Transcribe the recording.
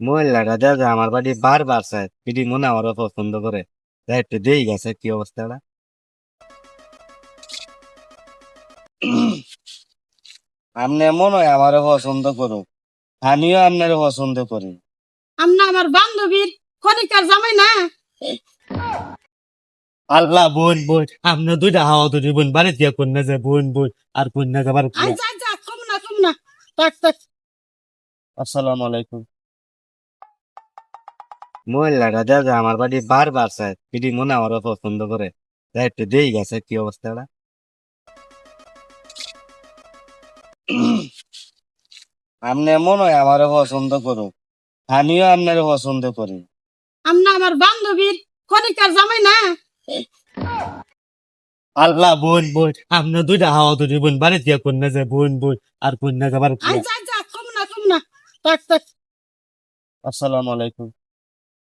মহিলাটা দেখা আমার বাড়ি বারবার চায় পিডি মনে আমারও পছন্দ করে যাই একটু দেই গেছে কি অবস্থাটা। আপনি মনে হয় আমারও পছন্দ করুক, আমিও আপনারও পছন্দ করি। আমরা আমার বান্ধবীর খনিকার জামাই না। আল্লাহ বোন বোন আপনি দুইটা হাওয়া দুটি বোন বাড়ি দিয়ে কন্যা যায় বোন বোন আর কন্যা যাবার। আই যা যা কম না থাক থাক। আসসালামু আলাইকুম। মহিলাটা দেখা আমার বাড়ি বারবার চায় পিডি মনে আমারও পছন্দ করে যাই একটু দেই গেছে কি অবস্থাটা। আপনি মনে হয় আমারও পছন্দ করুক, আমিও আপনারও পছন্দ করি। আমরা আমার বান্ধবীর খনিকার জামাই না। আল্লাহ বোন বোন আপনি দুইটা হাওয়া দুটি বোন বাড়ি দিয়ে কন্যা যায় বোন বোন আর কন্যা যাবার। আই যা যা কম না থাক থাক। আসসালামু আলাইকুম।